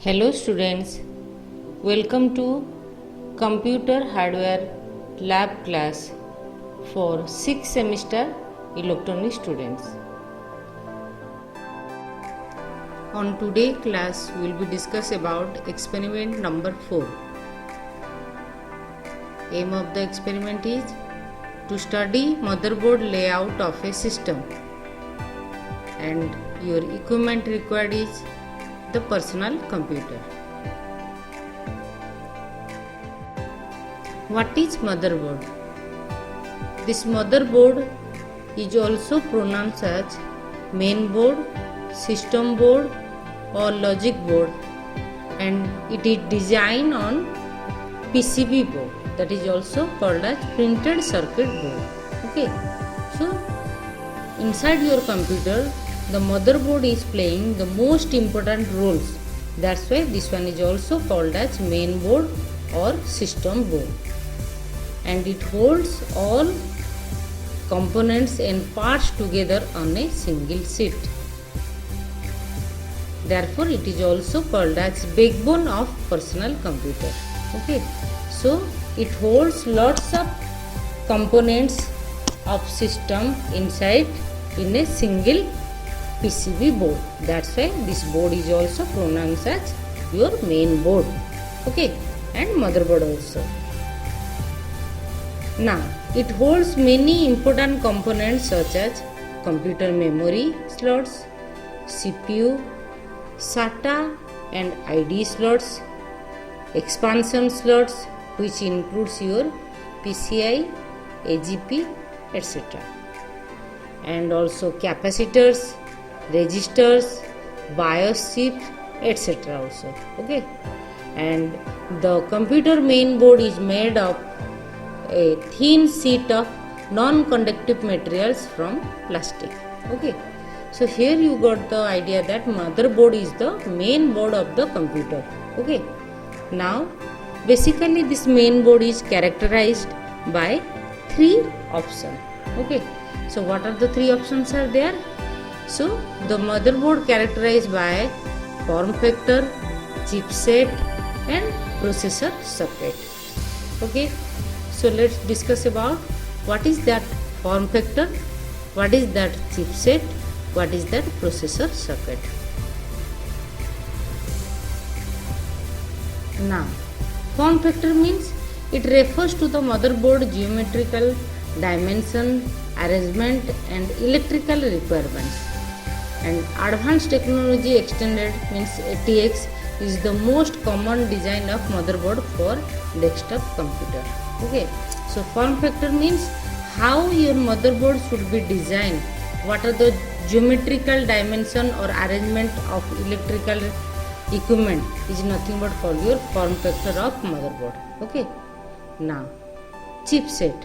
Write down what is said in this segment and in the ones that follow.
Hello students, welcome to Computer Hardware Lab class for 6th semester electronic students. On today's class we will be discuss about experiment number 4. Aim of the experiment is to study motherboard layout of a system, and your equipment required is the personal computer. What is motherboard? This motherboard is also pronounced as main board, system board or logic board, and it is designed on PCB board, that is also called as printed circuit board. Okay, so inside your computer the motherboard is playing the most important roles. That's why this one is also called as main board or system board, and it holds all components and parts together on a single sheet. Therefore it is also called as backbone of personal computer. Okay, so it holds lots of components of system inside in a single PCB board. That's why this board is also pronounced as your main board. Okay, and motherboard also. Now it holds many important components such as computer memory slots, CPU, SATA and ID slots, expansion slots which includes your PCI, AGP, etc. and also capacitors, registers, BIOS chips, etc. also. Okay, and the computer main board is made of a thin sheet of non-conductive materials from plastic. Okay, so here you got the idea that motherboard is the main board of the computer. Okay, now basically this main board is characterized by three options. Okay, so what are the three options are there? So the motherboard characterized by form factor, chipset and processor circuit. Okay, so let's discuss about what is that form factor, what is that chipset, what is that processor circuit. Now form factor means it refers to the motherboard geometrical dimension, arrangement and electrical requirements. And advanced technology extended means ATX is the most common design of motherboard for desktop computer. Okay, so form factor means how your motherboard should be designed, what are the geometrical dimension or arrangement of electrical equipment is nothing but for your form factor of motherboard. Okay, now chipset,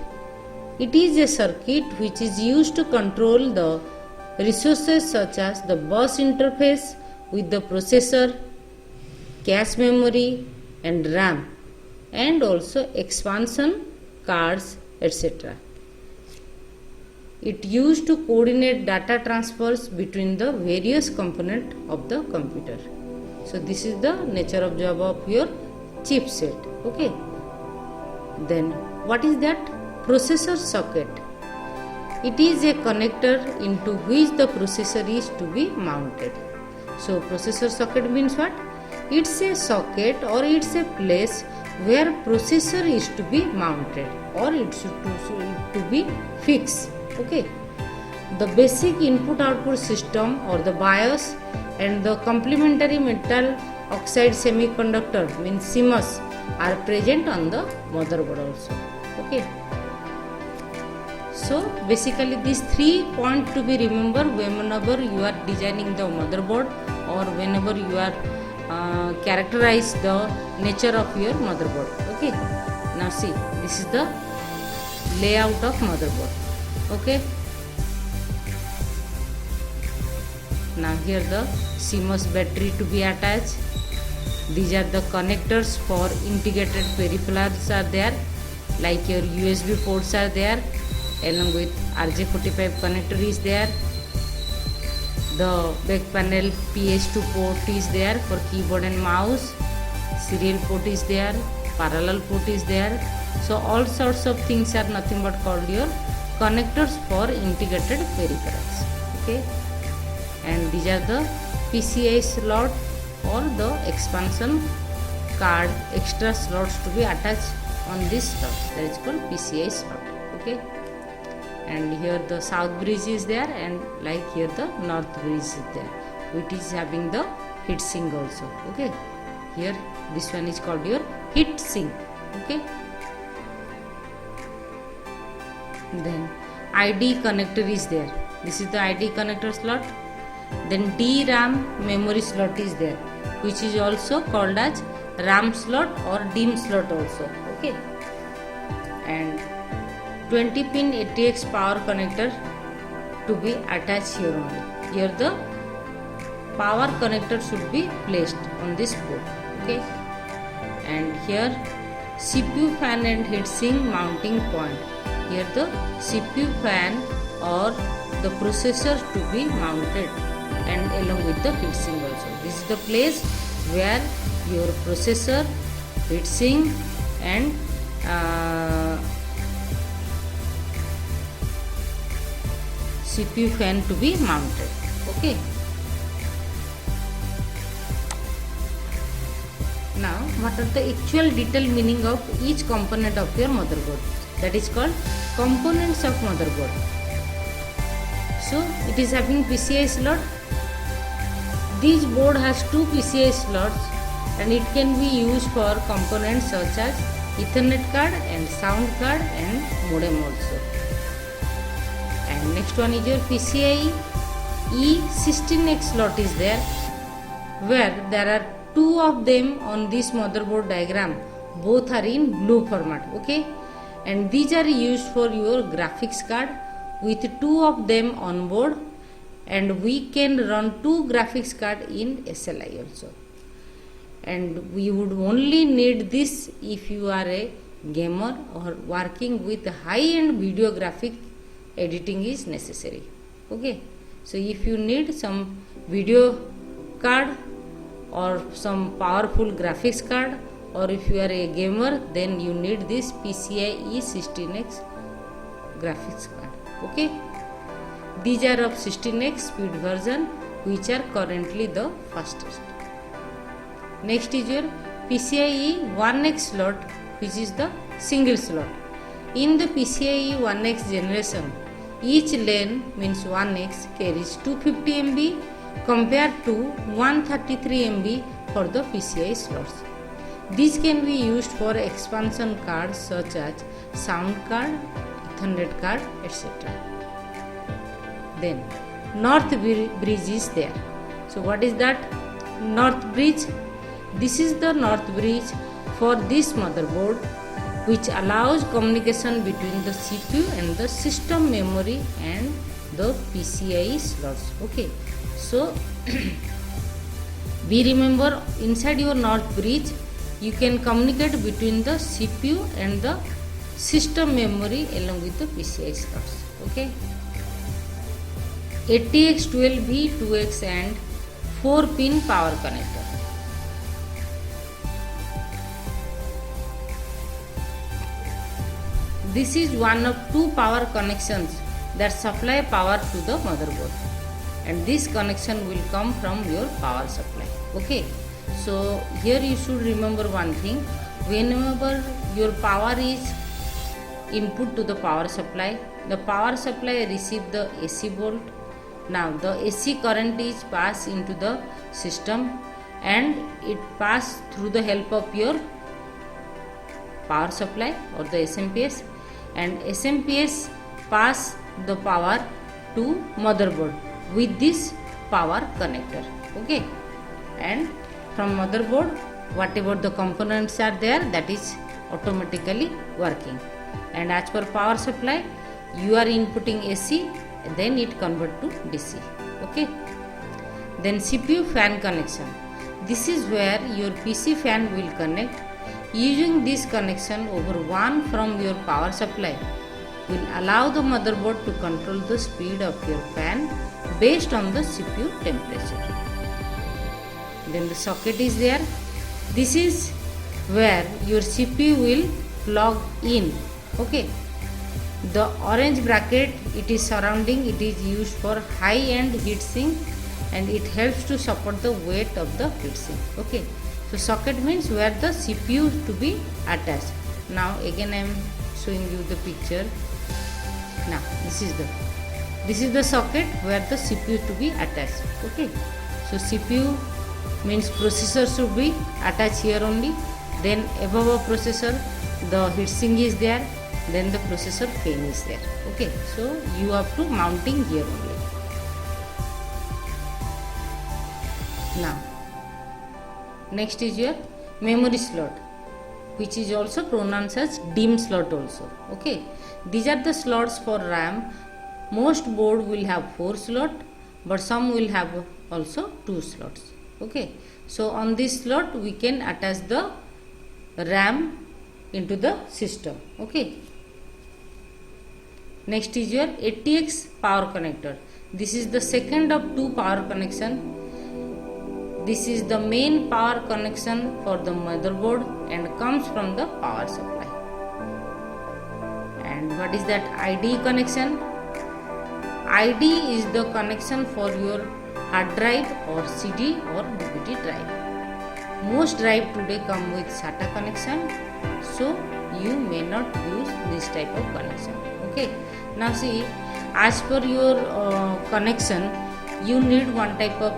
it is a circuit which is used to control the resources such as the bus interface with the processor, cache memory and RAM, and also expansion cards, etc. It used to coordinate data transfers between the various components of the computer. So this is the nature of job of your chipset. Okay, then what is that processor socket? It is a connector into which the processor is to be mounted. So processor socket means what? It's a socket or it's a place where processor is to be mounted or it should to be fixed. Okay, the basic input output system or the BIOS and the complementary metal oxide semiconductor means CMOS are present on the motherboard also. Okay, so basically these 3 points to be remembered whenever you are designing the motherboard or whenever you are characterize the nature of your motherboard. Okay, now see, this is the layout of motherboard. Okay, now here the CMOS battery to be attached. These are the connectors for integrated peripherals are there, like your USB ports are there, along with RJ45 connector is there. The back panel PS2 port is there for keyboard and mouse. Serial port is there, parallel port is there. So all sorts of things are nothing but called your connectors for integrated peripherals. Okay, and these are the PCI slot or the expansion card extra slots to be attached on this slot, that is called PCI slot. Okay, and here the south bridge is there, and like here the north bridge is there, which is having the heat sink also. Okay, here this one is called your heat sink. Okay, then ID connector is there. This is the ID connector slot. Then DRAM memory slot is there, which is also called as RAM slot or DIMM slot also. Okay, and 20 pin ATX power connector to be attached here only. Here the power connector should be placed on this port. Okay, and here CPU fan and heatsink mounting point. Here the CPU fan or the processor to be mounted, and along with the heatsink also. This is the place where your processor, heatsink and CPU fan to be mounted. Okay. Now, what are the actual detailed meaning of each component of your motherboard? That is called components of motherboard. So, it is having PCI slot. This board has two PCI slots, and it can be used for components such as Ethernet card and sound card and modem also. And next one is your PCIe 16X slot is there, where there are two of them on this motherboard diagram. Both are in blue format. Okay, and these are used for your graphics card with two of them on board, and we can run two graphics card in SLI also. And we would only need this if you are a gamer or working with high-end video graphic editing is necessary. Okay, so if you need some video card or some powerful graphics card, or if you are a gamer, then you need this PCIe 16X graphics card. Okay, these are of 16X speed version, which are currently the fastest. Next is your PCIe 1X slot, which is the single slot. In the PCIe 1X generation, each lane means 1X carries 250 MB compared to 133 MB for the PCI slots. These can be used for expansion cards such as sound card, Ethernet card, etc. Then north bridge is there. So what is that north bridge? This is the north bridge for this motherboard, which allows communication between the CPU and the system memory and the PCI slots. Okay, so we remember inside your north bridge you can communicate between the CPU and the system memory along with the PCI slots. Okay, ATX 12V 2X and 4 pin power connector. This is one of two power connections that supply power to the motherboard, and this connection will come from your power supply. Okay, so here you should remember one thing: whenever your power is input to the power supply, the power supply receive the AC volt. Now the AC current is passed into the system, and it pass through the help of your power supply or the SMPS, and SMPS pass the power to motherboard with this power connector. Okay, and from motherboard whatever the components are there, that is automatically working, and as per power supply you are inputting AC, then it convert to DC. Okay, then CPU fan connection. This is where your PC fan will connect. Using this connection over one from your power supply, will allow the motherboard to control the speed of your fan based on the CPU temperature. Then the socket is there. This is where your CPU will plug in. Okay. The orange bracket, it is surrounding, it is used for high-end heatsink and it helps to support the weight of the heatsink. Okay. So socket means where the CPU to be attached. Now again I am showing you the picture. Now this is the socket where the CPU to be attached. Okay. So CPU means processor should be attached here only. Then above a processor the heatsink is there. Then the processor fan is there. Okay. So you have to mounting here only. Now next is your memory slot, which is also pronounced as DIMM slot also. Okay. These are the slots for RAM. Most board will have 4 slots, but some will have also 2 slots. Okay. So on this slot we can attach the RAM into the system. Okay. Next is your ATX power connector. This is the second of 2 power connection. This is the main power connection for the motherboard and comes from the power supply. And what is that IDE connection? IDE is the connection for your hard drive or CD or DVD drive. Most drive today come with SATA connection, so you may not use this type of connection. Okay. Now see, as per your connection, you need one type of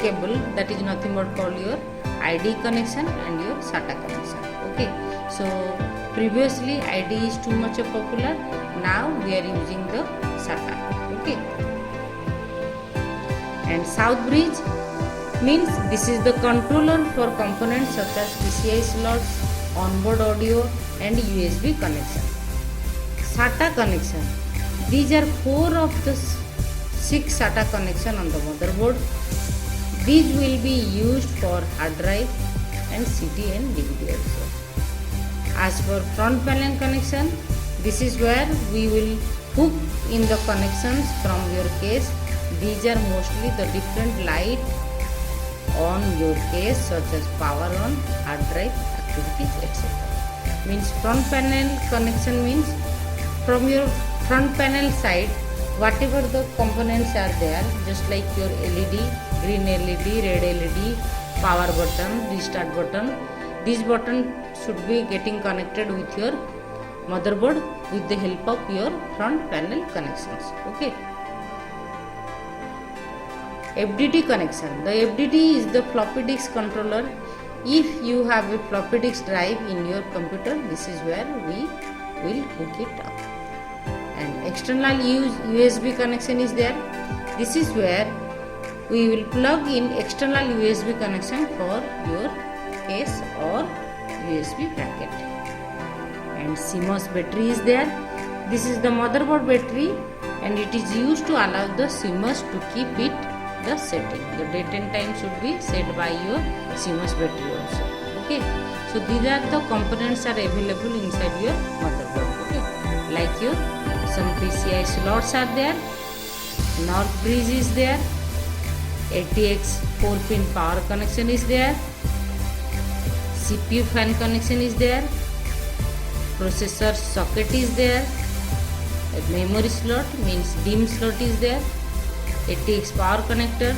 cable, that is nothing but called your IDE connection and your SATA connection. Okay. So previously IDE is too much popular. Now we are using the SATA. Okay. And South bridge means this is the controller for components such as PCI slots, onboard audio and USB connection. SATA connection. These are 4 of the 6 SATA connection on the motherboard. These will be used for hard drive and CD and DVD also. As for front panel connection, this is where we will hook in the connections from your case. These are mostly the different light on your case such as power on, hard drive, activities, etc. Means front panel connection means from your front panel side, whatever the components are there, just like your LED, green LED, red LED, power button, restart button, this button should be getting connected with your motherboard with the help of your front panel connections. Okay. FDD connection. The FDD is the floppy disk controller. If you have a floppy disk drive in your computer, this is where we will hook it up. And external USB connection is there. This is where we will plug in external USB connection for your case or USB bracket. And CMOS battery is there. This is the motherboard battery and it is used to allow the CMOS to keep it the setting. The date and time should be set by your CMOS battery also. Okay. So these are the components are available inside your motherboard. Okay. Like your some PCI slots are there. North bridge is there. ATX 4-pin power connection is there. CPU fan connection is there. Processor socket is there. A memory slot means DIMM slot is there. ATX power connector,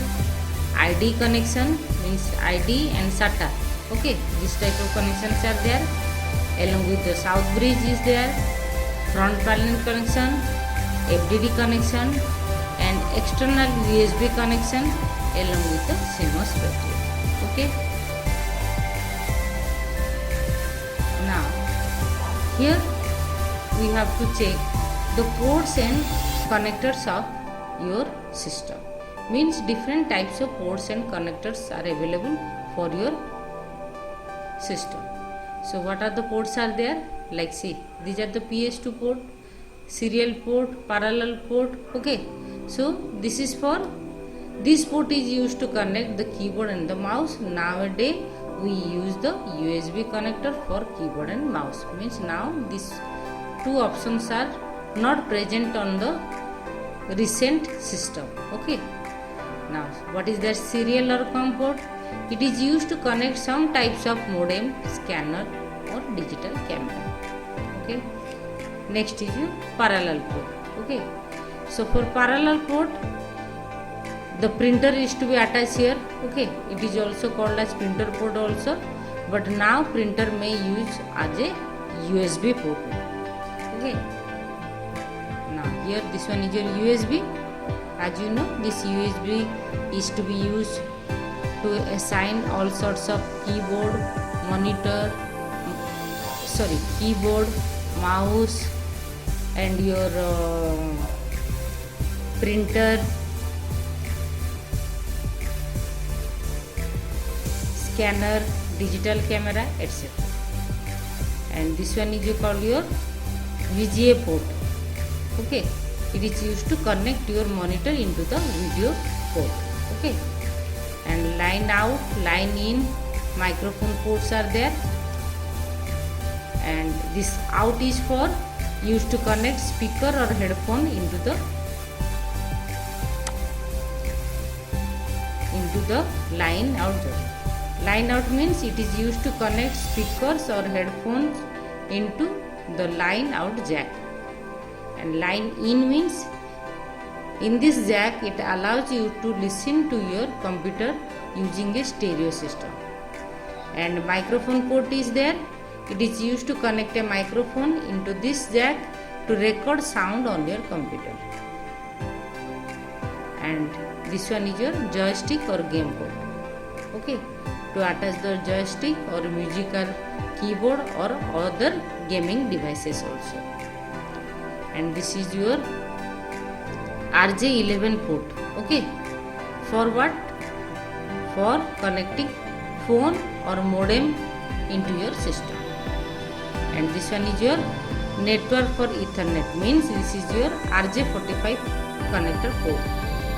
IDE connection means IDE and SATA. Okay, this type of connections are there. Along with the south bridge is there, front panel connection, FDD connection and external USB connection along with the CMOS battery. Okay. Now, here we have to check the ports and connectors of your system. Means different types of ports and connectors are available for your system. So what are the ports are there? Like see, these are the PS2 port, serial port, parallel port. Okay. So this port is used to connect the keyboard and the mouse. Nowadays we use the USB connector for keyboard and mouse. Means now these two options are not present on the recent system. Okay. Now what is that serial or COM port? It is used to connect some types of modem, scanner or digital camera. Okay. Next is your parallel port. Okay. So for parallel port, the printer is to be attached here. Okay. It is also called as printer port also, but now printer may use as a USB port. Okay. Now here this one is your USB. As you know, this USB is to be used to assign all sorts of keyboard, mouse and your printer, scanner, digital camera, etc. And this one is called your VGA port. Okay, it is used to connect your monitor into the video port. Okay, and line out, line in, microphone ports are there, and this out is for used to connect speaker or headphone into the line out. Line out means it is used to connect speakers or headphones into the line out jack. And line in means in this jack it allows you to listen to your computer using a stereo system. And microphone port is there. It is used to connect a microphone into this jack to record sound on your computer. And this one is your joystick or game port. Okay, to attach the joystick or musical keyboard or other gaming devices also. And this is your RJ11 port. Okay, for what? For connecting phone or modem into your system. And this one is your network for Ethernet, means this is your RJ45 connector port.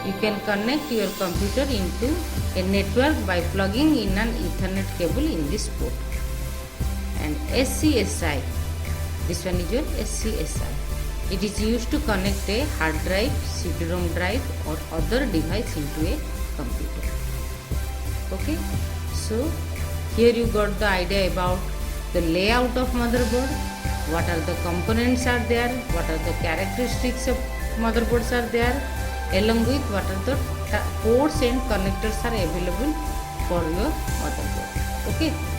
You can connect your computer into a network by plugging in an Ethernet cable in this port. And SCSI, this one is your SCSI. It is used to connect a hard drive, CD-ROM drive or other device into a computer. Okay, so here you got the idea about the layout of motherboard, what are the components are there, what are the characteristics of motherboards are there, along with what are the ports and connectors are available for your motherboard. Okay.